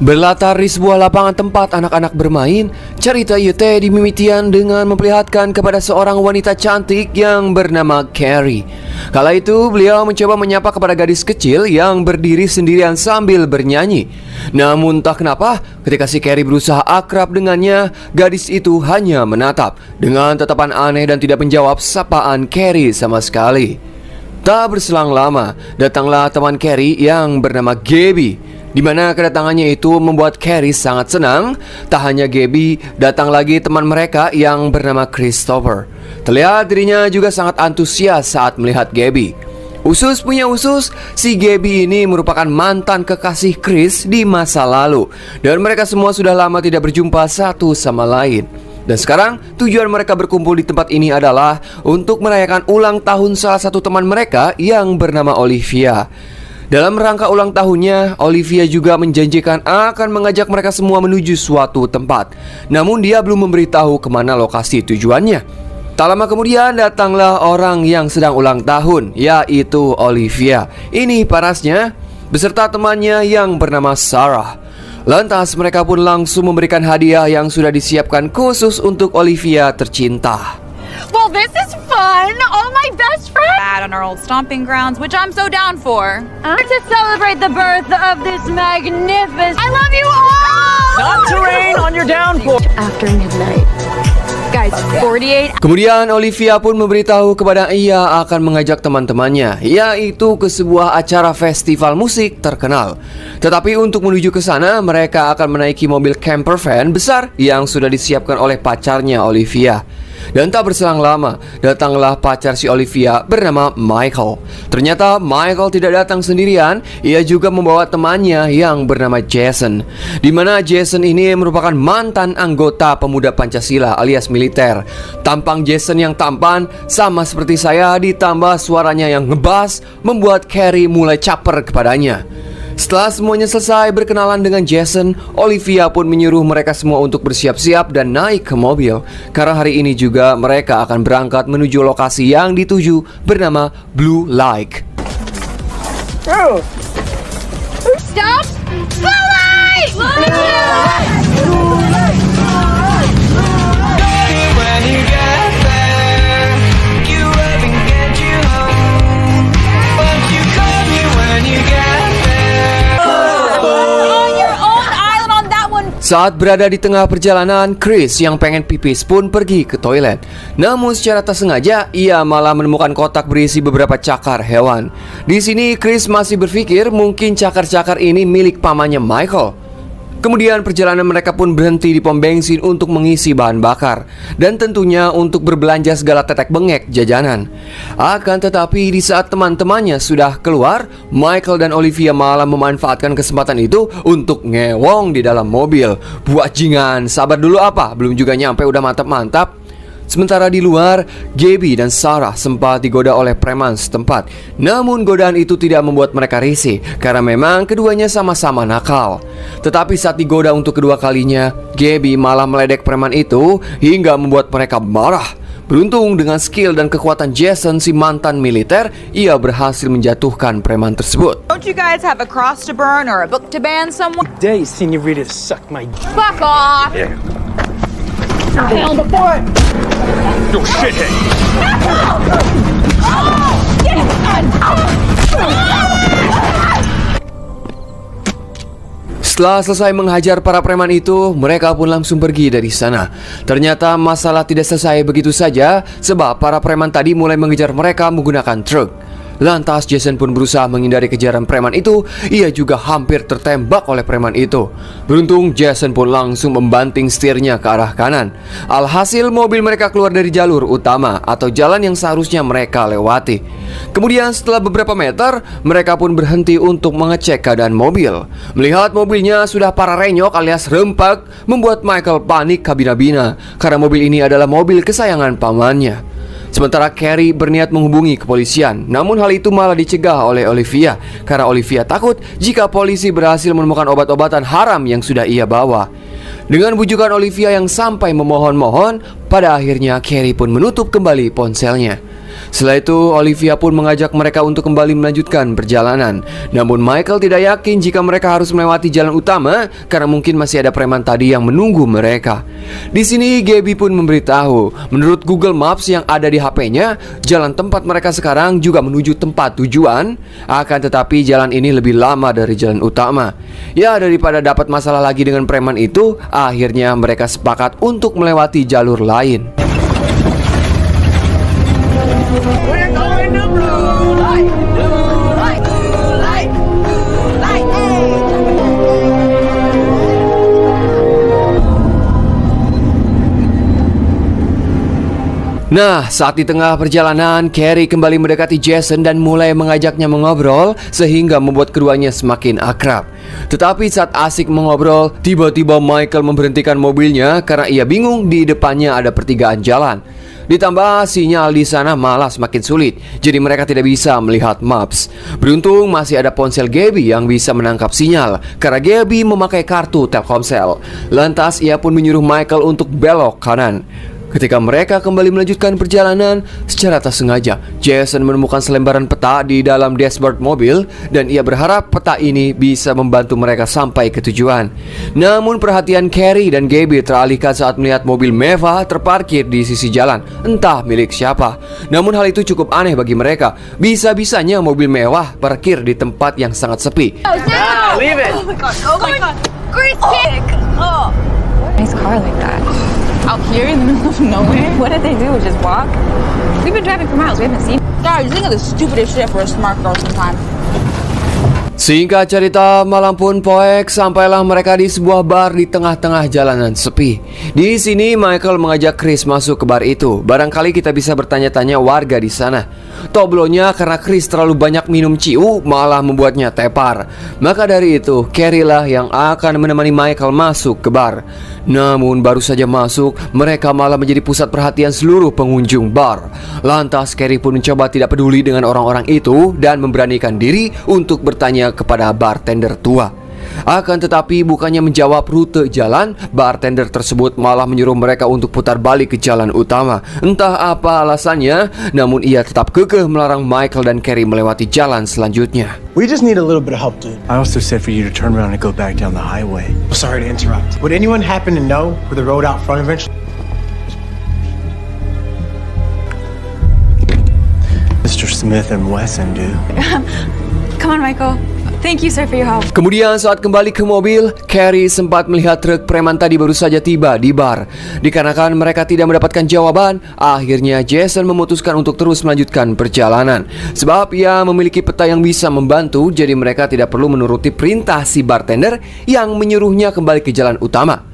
Berlatar di sebuah lapangan tempat anak-anak bermain, cerita ieu teh dimimitian dengan memperlihatkan kepada seorang wanita cantik yang bernama Carrie. Kala itu beliau mencoba menyapa kepada gadis kecil yang berdiri sendirian sambil bernyanyi. Namun tak kenapa, ketika si Carrie berusaha akrab dengannya, gadis itu hanya menatap dengan tatapan aneh dan tidak menjawab sapaan Carrie sama sekali. Tak berselang lama, datanglah teman Carrie yang bernama Gabby, di mana kedatangannya itu membuat Carrie sangat senang. Tak hanya Gabby, datang lagi teman mereka yang bernama Christopher. Terlihat dirinya juga sangat antusias saat melihat Gabby. Usus punya usus, si Gabby ini merupakan mantan kekasih Chris di masa lalu, dan mereka semua sudah lama tidak berjumpa satu sama lain. Dan sekarang tujuan mereka berkumpul di tempat ini adalah untuk merayakan ulang tahun salah satu teman mereka yang bernama Olivia. Dalam rangka ulang tahunnya, Olivia juga menjanjikan akan mengajak mereka semua menuju suatu tempat. Namun dia belum memberitahu kemana lokasi tujuannya. Tak lama kemudian datanglah orang yang sedang ulang tahun, yaitu Olivia. Ini parasnya beserta temannya yang bernama Sarah. Lantas mereka pun langsung memberikan hadiah yang sudah disiapkan khusus untuk Olivia tercinta. Well, this is fun. All my best friends out on our old stomping grounds, which I'm so down for. To celebrate the birth of this magnificent. I love you all. Not to rain on your downpour. After midnight. Guys, 48. Kemudian Olivia pun memberitahu kepada ia akan mengajak teman-temannya, yaitu ke sebuah acara festival musik terkenal. Tetapi untuk menuju ke sana, mereka akan menaiki mobil camper van besar yang sudah disiapkan oleh pacarnya Olivia. Dan tak berselang lama, datanglah pacar si Olivia bernama Michael. Ternyata Michael tidak datang sendirian, ia juga membawa temannya yang bernama Jason. Di mana Jason ini merupakan mantan anggota pemuda Pancasila alias militer. Tampang Jason yang tampan sama seperti saya, ditambah suaranya yang ngebas membuat Carrie mulai caper kepadanya. Setelah semuanya selesai berkenalan dengan Jason, Olivia pun menyuruh mereka semua untuk bersiap-siap dan naik ke mobil. Karena hari ini juga mereka akan berangkat menuju lokasi yang dituju bernama Blue Lake. Stop! Blue light! Blue light! Saat berada di tengah perjalanan, Chris yang pengen pipis pun pergi ke toilet. Namun secara tak sengaja, ia malah menemukan kotak berisi beberapa cakar hewan. Di sini Chris masih berpikir mungkin cakar-cakar ini milik pamannya Michael. Kemudian perjalanan mereka pun berhenti di pom bensin untuk mengisi bahan bakar, dan tentunya untuk berbelanja segala tetek bengek jajanan. Akan tetapi di saat teman-temannya sudah keluar, Michael dan Olivia malah memanfaatkan kesempatan itu untuk ngewong di dalam mobil. Buajingan, sabar dulu apa? Belum juga nyampe udah mantap-mantap. Sementara di luar, Gabby dan Sarah sempat digoda oleh preman setempat. Namun godaan itu tidak membuat mereka risih, karena memang keduanya sama-sama nakal. Tetapi saat digoda untuk kedua kalinya, Gabby malah meledek preman itu hingga membuat mereka marah. Beruntung dengan skill dan kekuatan Jason, si mantan militer, ia berhasil menjatuhkan preman tersebut. Don't you guys have a cross to burn or a book to ban somewhere? Day, senorita, suck my. Fuck off! Yeah. On the board. You shithead. Setelah selesai menghajar para preman itu, mereka pun langsung pergi dari sana. Ternyata masalah tidak selesai begitu saja, sebab para preman tadi mulai mengejar mereka menggunakan truk. Lantas Jason pun berusaha menghindari kejaran preman itu. Ia juga hampir tertembak oleh preman itu. Beruntung Jason pun langsung membanting setirnya ke arah kanan. Alhasil mobil mereka keluar dari jalur utama atau jalan yang seharusnya mereka lewati. Kemudian setelah beberapa meter, mereka pun berhenti untuk mengecek keadaan mobil. Melihat mobilnya sudah parah renyok alias rempak, membuat Michael panik kabina-bina, karena mobil ini adalah mobil kesayangan pamannya. Sementara Carrie berniat menghubungi kepolisian, namun hal itu malah dicegah oleh Olivia, karena Olivia takut jika polisi berhasil menemukan obat-obatan haram yang sudah ia bawa. Dengan bujukan Olivia yang sampai memohon-mohon, pada akhirnya Carrie pun menutup kembali ponselnya. Setelah itu Olivia pun mengajak mereka untuk kembali melanjutkan perjalanan. Namun Michael tidak yakin jika mereka harus melewati jalan utama karena mungkin masih ada preman tadi yang menunggu mereka. Di sini Gabby pun memberitahu, menurut Google Maps yang ada di HP-nya, jalan tempat mereka sekarang juga menuju tempat tujuan. Akan tetapi jalan ini lebih lama dari jalan utama. Ya, daripada dapat masalah lagi dengan preman itu, akhirnya mereka sepakat untuk melewati jalur lain. We're going to blue light, blue light, blue light, blue light. Nah, saat di tengah perjalanan, Carrie kembali mendekati Jason dan mulai mengajaknya mengobrol sehingga membuat keduanya semakin akrab. Tetapi saat asik mengobrol, tiba-tiba Michael memberhentikan mobilnya karena ia bingung di depannya ada pertigaan jalan. Ditambah sinyal di sana malah semakin sulit, jadi mereka tidak bisa melihat maps. Beruntung masih ada ponsel Gabby yang bisa menangkap sinyal karena Gabby memakai kartu Telkomsel. Lantas ia pun menyuruh Michael untuk belok kanan. Ketika mereka kembali melanjutkan perjalanan, secara tak sengaja Jason menemukan selembaran peta di dalam dashboard mobil dan ia berharap peta ini bisa membantu mereka sampai ke tujuan. Namun perhatian Carrie dan Gabby teralihkan saat melihat mobil mewah terparkir di sisi jalan, entah milik siapa. Namun hal itu cukup aneh bagi mereka. Bisa-bisanya mobil mewah parkir di tempat yang sangat sepi. Leave it. Oh my god, oh my god. Great kick. Oh. Nice car like that. Out here in the middle of nowhere? What did they do? Just walk? We've been driving for miles. We haven't seen. Guys, you think of the stupidest shit for a smart girl sometimes. Singkat cerita, malam pun poek, sampailah mereka di sebuah bar di tengah-tengah jalanan sepi. Di sini Michael mengajak Chris masuk ke bar itu. Barangkali kita bisa bertanya-tanya warga di sana. Toblonya karena Chris terlalu banyak minum ciu malah membuatnya tepar. Maka dari itu, Carrie lah yang akan menemani Michael masuk ke bar. Namun baru saja masuk, mereka malah menjadi pusat perhatian seluruh pengunjung bar. Lantas Carrie pun mencoba tidak peduli dengan orang-orang itu dan memberanikan diri untuk bertanya kepada bartender tua. Akan tetapi bukannya menjawab rute jalan, bartender tersebut malah menyuruh mereka untuk putar balik ke jalan utama. Entah apa alasannya, namun ia tetap kekeh melarang Michael dan Carrie melewati jalan selanjutnya. We just need a little bit of help, dude. I also said for you to turn around and go back down the highway. Sorry to interrupt. Would anyone happen to know where the road out front eventually? Mr. Smith and Wesson, dude. Come on, Michael. Thank you, sir, for your help. Kemudian saat kembali ke mobil, Carrie sempat melihat truk preman tadi baru saja tiba di bar. Dikarenakan mereka tidak mendapatkan jawaban, akhirnya Jason memutuskan untuk terus melanjutkan perjalanan. Sebab ia memiliki peta yang bisa membantu, jadi mereka tidak perlu menuruti perintah si bartender yang menyuruhnya kembali ke jalan utama.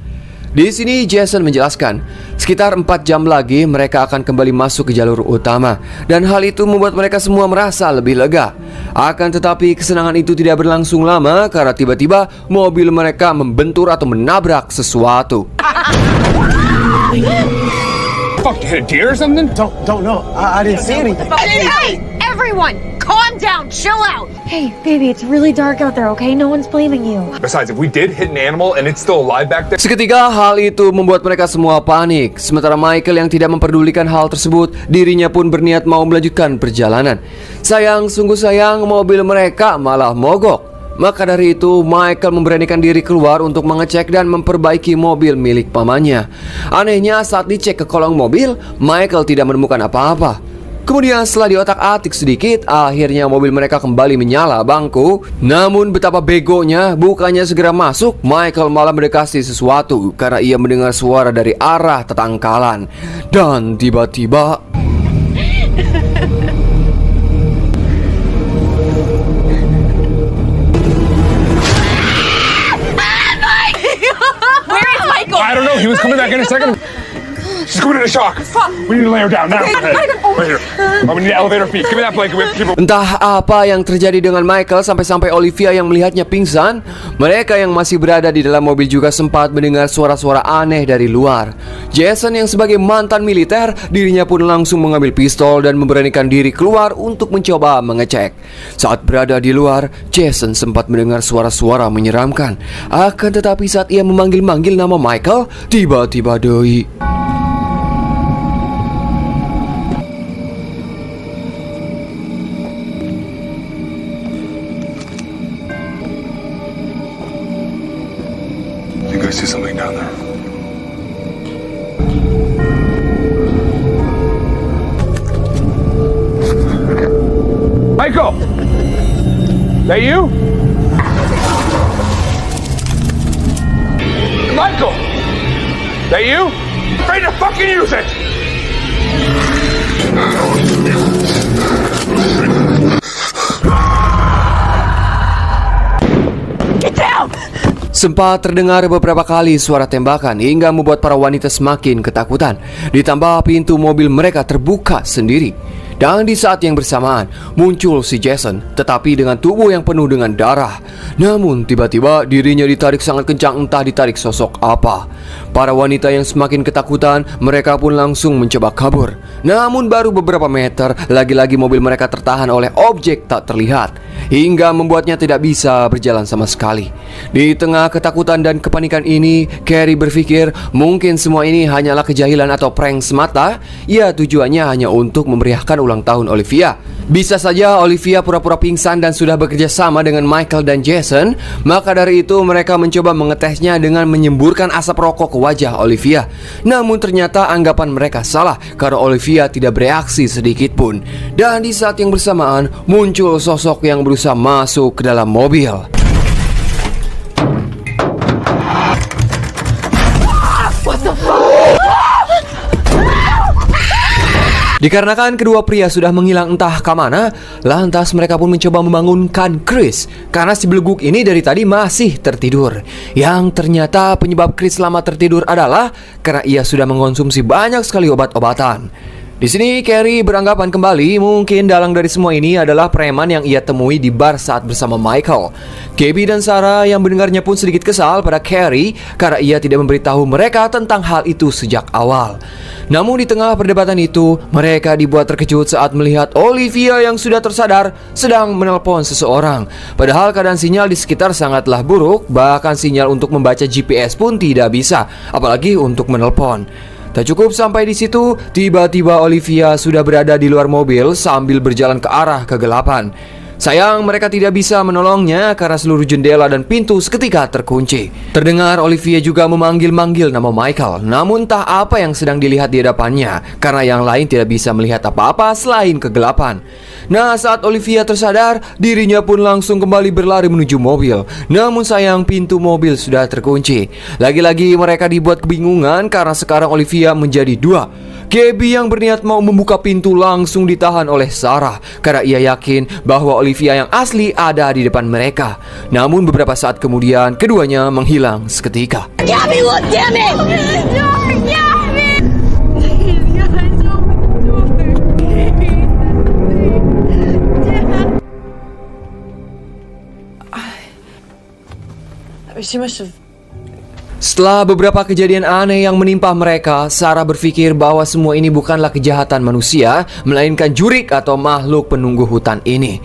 Di sini Jason menjelaskan, sekitar 4 jam lagi mereka akan kembali masuk ke jalur utama. Dan hal itu membuat mereka semua merasa lebih lega. Akan tetapi kesenangan itu tidak berlangsung lama karena tiba-tiba mobil mereka membentur atau menabrak sesuatu. Fuck, you hit a deer or something? Don't know. I didn't see anything. Hey, everyone, calm down, chill out. Hey, baby, it's really dark out there, okay? No one's blaming you. Besides, if we did hit an animal and it's still alive back there. Seketika hal itu membuat mereka semua panik. Sementara Michael yang tidak memperdulikan hal tersebut, dirinya pun berniat mau melanjutkan perjalanan. Sayang, sungguh sayang, mobil mereka malah mogok. Maka dari itu Michael memberanikan diri keluar untuk mengecek dan memperbaiki mobil milik pamannya. Anehnya saat dicek ke kolong mobil, Michael tidak menemukan apa-apa. Kemudian setelah diotak-atik sedikit, akhirnya mobil mereka kembali menyala bangku. Namun betapa begonya, bukannya segera masuk, Michael malah mendekati sesuatu karena ia mendengar suara dari arah tetangkalan. Dan tiba-tiba I don't know. He was coming back in a second. She's going into shock. We need to lay her down now. Right here. Oh, we need elevator feet. Give me that blanket. We have people. entah apa yang terjadi dengan Michael sampai-sampai Olivia yang melihatnya pingsan. Mereka yang masih berada di dalam mobil juga sempat mendengar suara-suara aneh dari luar. Jason yang sebagai mantan militer, dirinya pun langsung mengambil pistol dan memberanikan diri keluar untuk mencoba mengecek. Saat berada di luar, Jason sempat mendengar suara-suara menyeramkan. Akan tetapi saat ia memanggil-manggil nama Michael, tiba-tiba doi. That you? Michael! That you? Afraid to fucking use it! Sempat terdengar beberapa kali suara tembakan hingga membuat para wanita semakin ketakutan. Ditambah pintu mobil mereka terbuka sendiri. Dan di saat yang bersamaan muncul si Jason, tetapi dengan tubuh yang penuh dengan darah. Namun tiba-tiba dirinya ditarik sangat kencang, entah ditarik sosok apa. Para wanita yang semakin ketakutan, mereka pun langsung mencoba kabur. Namun baru beberapa meter, lagi-lagi mobil mereka tertahan oleh objek tak terlihat, hingga membuatnya tidak bisa berjalan sama sekali. Di tengah ketakutan dan kepanikan ini, Carrie berpikir mungkin semua ini hanyalah kejahilan atau prank semata. Ya, tujuannya hanya untuk memeriahkan ulang tahun Olivia. Bisa saja Olivia pura-pura pingsan dan sudah bekerja sama dengan Michael dan Jason. Maka dari itu mereka mencoba mengetesnya dengan menyemburkan asap rokok ke wajah Olivia. Namun ternyata anggapan mereka salah, karena Olivia tidak bereaksi sedikit pun. Dan di saat yang bersamaan muncul sosok yang berusaha masuk ke dalam mobil. Dikarenakan kedua pria sudah menghilang entah ke mana, lantas mereka pun mencoba membangunkan Chris, karena si beleguk ini dari tadi masih tertidur. Yang ternyata penyebab Chris lama tertidur adalah karena ia sudah mengkonsumsi banyak sekali obat-obatan. Di sini Carrie beranggapan kembali mungkin dalang dari semua ini adalah preman yang ia temui di bar saat bersama Michael. Gabby dan Sarah yang mendengarnya pun sedikit kesal pada Carrie karena ia tidak memberitahu mereka tentang hal itu sejak awal. Namun di tengah perdebatan itu, mereka dibuat terkejut saat melihat Olivia yang sudah tersadar sedang menelpon seseorang. Padahal keadaan sinyal di sekitar sangatlah buruk, bahkan sinyal untuk membaca GPS pun tidak bisa, apalagi untuk menelpon. Tak cukup sampai di situ, tiba-tiba Olivia sudah berada di luar mobil sambil berjalan ke arah kegelapan. Sayang mereka tidak bisa menolongnya karena seluruh jendela dan pintu seketika terkunci. Terdengar Olivia juga memanggil-manggil nama Michael, namun tak apa yang sedang dilihat di hadapannya karena yang lain tidak bisa melihat apa-apa selain kegelapan. Nah, saat Olivia tersadar, dirinya pun langsung kembali berlari menuju mobil. Namun sayang pintu mobil sudah terkunci. Lagi-lagi mereka dibuat kebingungan karena sekarang Olivia menjadi dua. Gabby yang berniat mau membuka pintu langsung ditahan oleh Sarah karena ia yakin bahwa Olivia yang asli ada di depan mereka. Namun beberapa saat kemudian keduanya menghilang seketika. Gabby, look, damn it! Gabby! She must have. Setelah beberapa kejadian aneh yang menimpa mereka, Sarah berpikir bahwa semua ini bukanlah kejahatan manusia, melainkan jurik atau makhluk penunggu hutan ini.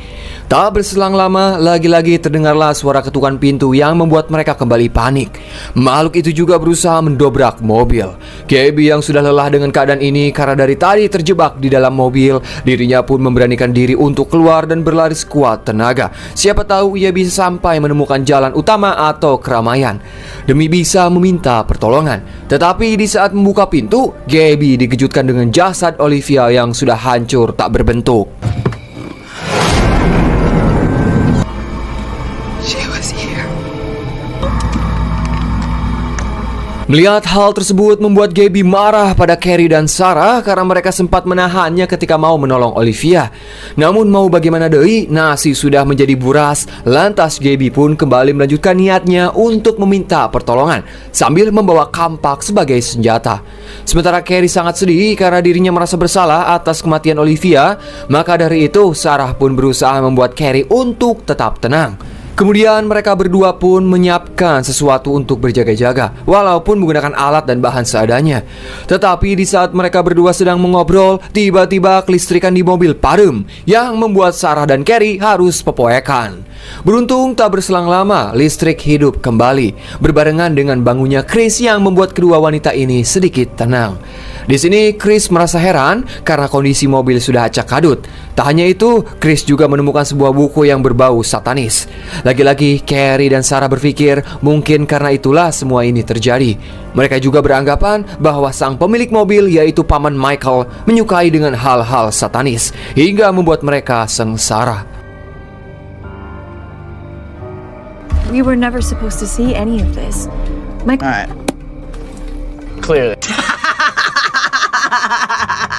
Tak berselang lama, lagi-lagi terdengarlah suara ketukan pintu yang membuat mereka kembali panik. Makhluk itu juga berusaha mendobrak mobil. Gabby yang sudah lelah dengan keadaan ini karena dari tadi terjebak di dalam mobil, dirinya pun memberanikan diri untuk keluar dan berlari sekuat tenaga. Siapa tahu ia bisa sampai menemukan jalan utama atau keramaian demi bisa meminta pertolongan. Tetapi di saat membuka pintu, Gabby dikejutkan dengan jasad Olivia yang sudah hancur tak berbentuk. Melihat hal tersebut membuat Gabby marah pada Carrie dan Sarah karena mereka sempat menahannya ketika mau menolong Olivia. Namun mau bagaimana deui, nasi sudah menjadi buras. Lantas Gabby pun kembali melanjutkan niatnya untuk meminta pertolongan sambil membawa kampak sebagai senjata. Sementara Carrie sangat sedih karena dirinya merasa bersalah atas kematian Olivia. Maka dari itu Sarah pun berusaha membuat Carrie untuk tetap tenang. Kemudian mereka berdua pun menyiapkan sesuatu untuk berjaga-jaga, walaupun menggunakan alat dan bahan seadanya. Tetapi di saat mereka berdua sedang mengobrol, tiba-tiba kelistrikan di mobil padam yang membuat Sarah dan Carrie harus pepoekan. Beruntung tak berselang lama, listrik hidup kembali, berbarengan dengan bangunnya Chris yang membuat kedua wanita ini sedikit tenang. Di sini Chris merasa heran karena kondisi mobil sudah acak kadut. Tak hanya itu, Chris juga menemukan sebuah buku yang berbau satanis. Lagi-lagi Carrie dan Sarah berpikir mungkin karena itulah semua ini terjadi. Mereka juga beranggapan bahwa sang pemilik mobil, yaitu paman Michael, menyukai dengan hal-hal satanis hingga membuat mereka sengsara. We were never supposed to see any of this. My Alright. Clearly.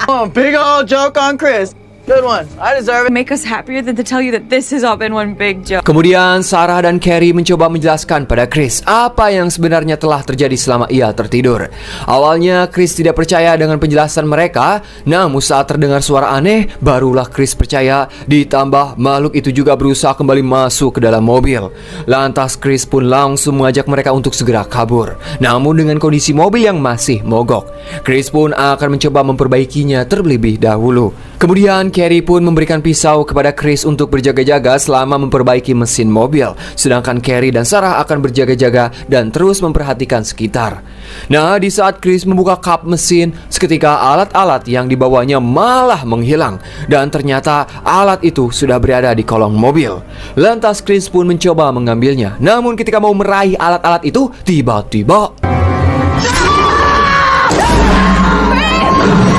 Oh, big old joke on Chris. Good one. I deserve it. Make us happier than to tell you that this has all been one big joke. Kemudian Sarah dan Carrie mencoba menjelaskan pada Chris apa yang sebenarnya telah terjadi selama ia tertidur. Awalnya Chris tidak percaya dengan penjelasan mereka, namun saat terdengar suara aneh, barulah Chris percaya. Ditambah makhluk itu juga berusaha kembali masuk ke dalam mobil. Lantas Chris pun langsung mengajak mereka untuk segera kabur. Namun dengan kondisi mobil yang masih mogok, Chris pun akan mencoba memperbaikinya terlebih dahulu. Kemudian Carrie pun memberikan pisau kepada Chris untuk berjaga-jaga selama memperbaiki mesin mobil. Sedangkan Carrie dan Sarah akan berjaga-jaga dan terus memperhatikan sekitar. Nah, di saat Chris membuka kap mesin, seketika alat-alat yang dibawanya malah menghilang. Dan ternyata alat itu sudah berada di kolong mobil. Lantas Chris pun mencoba mengambilnya. Namun ketika mau meraih alat-alat itu, tiba-tiba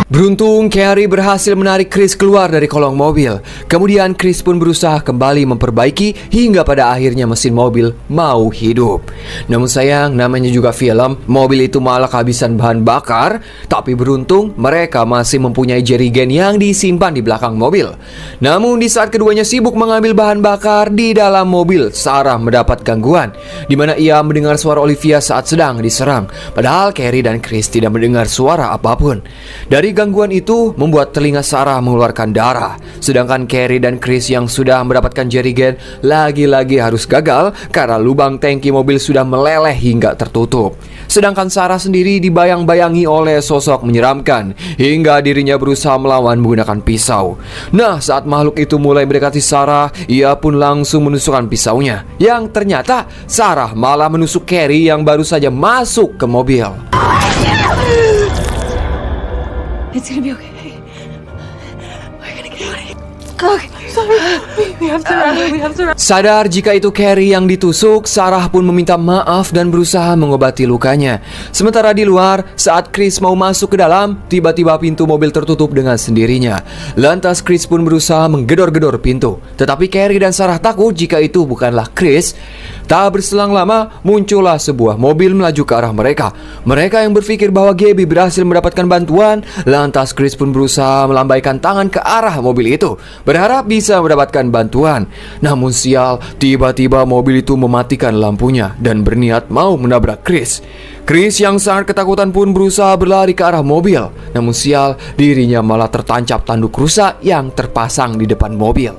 beruntung Carrie berhasil menarik Chris keluar dari kolong mobil. Kemudian Chris pun berusaha kembali memperbaiki hingga pada akhirnya mesin mobil mau hidup. Namun sayang, namanya juga film, mobil itu malah kehabisan bahan bakar. Tapi beruntung mereka masih mempunyai jerigen yang disimpan di belakang mobil. Namun di saat keduanya sibuk mengambil bahan bakar di dalam mobil, Sarah mendapat gangguan, di mana ia mendengar suara Olivia saat sedang diserang. Padahal Carrie dan Chris tidak mendengar suara apapun. Dari gangguan itu membuat telinga Sarah mengeluarkan darah. Sedangkan Carrie dan Chris yang sudah mendapatkan jerigen lagi-lagi harus gagal karena lubang tangki mobil sudah meleleh hingga tertutup. Sedangkan Sarah sendiri dibayang-bayangi oleh sosok menyeramkan hingga dirinya berusaha melawan menggunakan pisau. Nah, saat makhluk itu mulai mendekati Sarah, ia pun langsung menusukkan pisaunya. Yang ternyata Sarah malah menusuk Carrie yang baru saja masuk ke mobil. It's gonna be okay. We're gonna get out of here. Okay, sorry. We have to run. We have to run. Sadar jika itu Carrie yang ditusuk, Sarah pun meminta maaf dan berusaha mengobati lukanya. Sementara di luar, saat Chris mau masuk ke dalam, tiba-tiba pintu mobil tertutup dengan sendirinya. Lantas Chris pun berusaha menggedor-gedor pintu. Tetapi Carrie dan Sarah takut jika itu bukanlah Chris. Tak berselang lama, muncullah sebuah mobil melaju ke arah mereka. Mereka yang berpikir bahwa Gabby berhasil mendapatkan bantuan. Lantas Chris pun berusaha melambaikan tangan ke arah mobil itu, berharap bisa mendapatkan bantuan. Namun sial, tiba-tiba mobil itu mematikan lampunya dan berniat mau menabrak Chris. Chris yang sangat ketakutan pun berusaha berlari ke arah mobil. Namun sial, dirinya malah tertancap tanduk rusa yang terpasang di depan mobil.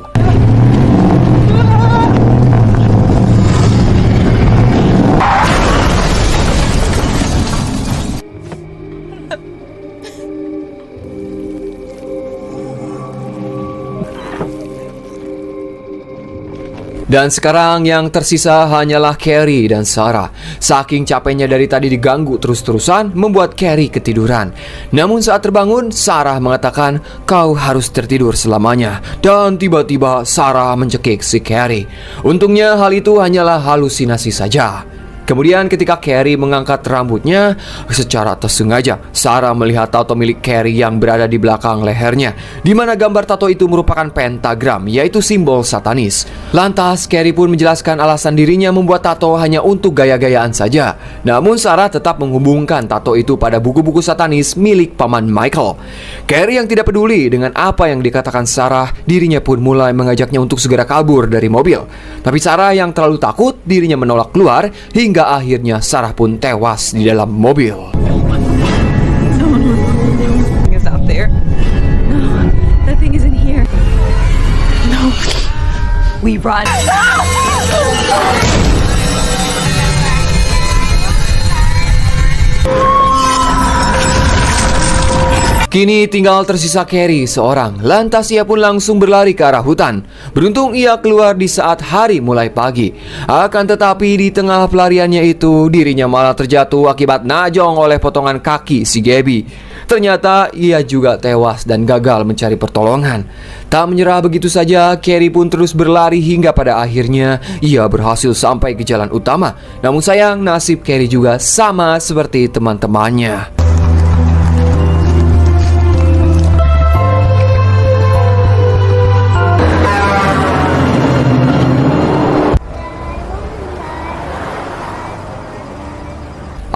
Dan sekarang yang tersisa hanyalah Carrie dan Sarah. Saking capeknya dari tadi diganggu terus-terusan, membuat Carrie ketiduran. Namun saat terbangun, Sarah mengatakan, "Kau harus tertidur selamanya." Dan tiba-tiba Sarah mencekik si Carrie. Untungnya hal itu hanyalah halusinasi saja. Kemudian ketika Carrie mengangkat rambutnya, secara tersengaja Sarah melihat tato milik Carrie yang berada di belakang lehernya, di mana gambar tato itu merupakan pentagram, yaitu simbol satanis. Lantas Carrie pun menjelaskan alasan dirinya membuat tato hanya untuk gaya-gayaan saja. Namun Sarah tetap menghubungkan tato itu pada buku-buku satanis milik paman Michael. Carrie yang tidak peduli dengan apa yang dikatakan Sarah, dirinya pun mulai mengajaknya untuk segera kabur dari mobil. Tapi Sarah yang terlalu takut, dirinya menolak keluar hingga akhirnya Sarah pun tewas di dalam mobil. Is out there. No, that thing isn't here. No. We run. Kini tinggal tersisa Carrie seorang. Lantas ia pun langsung berlari ke arah hutan. Beruntung ia keluar di saat hari mulai pagi. Akan tetapi di tengah pelariannya itu, dirinya malah terjatuh akibat najong oleh potongan kaki si Gabby. Ternyata ia juga tewas dan gagal mencari pertolongan. Tak menyerah begitu saja, Carrie pun terus berlari hingga pada akhirnya ia berhasil sampai ke jalan utama. Namun sayang, nasib Carrie juga sama seperti teman-temannya.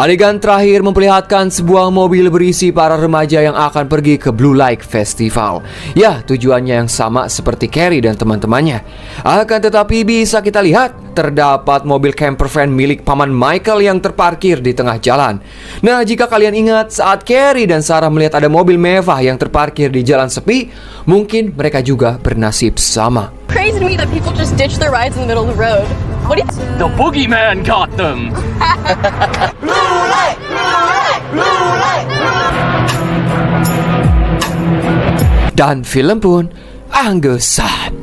Adegan terakhir memperlihatkan sebuah mobil berisi para remaja yang akan pergi ke Blue Lake Festival. Ya, tujuannya yang sama seperti Carrie dan teman-temannya. Akan tetapi bisa kita lihat, terdapat mobil camper van milik paman Michael yang terparkir di tengah jalan. Nah, jika kalian ingat saat Carrie dan Sarah melihat ada mobil mewah yang terparkir di jalan sepi, mungkin mereka juga bernasib sama. Crazy to me that people just ditch their rides in the middle of the road. What do you... The boogeyman got them. Dan film pun anggesan.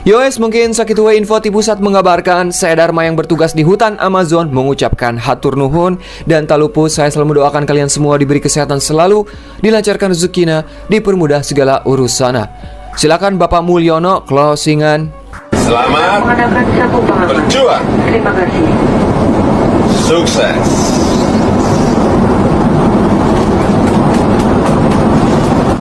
Yowes, mungkin sakitu wae info ti pusat mengabarkan saya Dharma yang bertugas di hutan Amazon mengucapkan hatur nuhun dan tak lupa saya selalu mendoakan kalian semua diberi kesehatan selalu, dilancarkan rezekina, dipermudah segala urusana. Silakan Bapak Mulyono closingan. Selamat berjuang. Terima kasih. Sukses.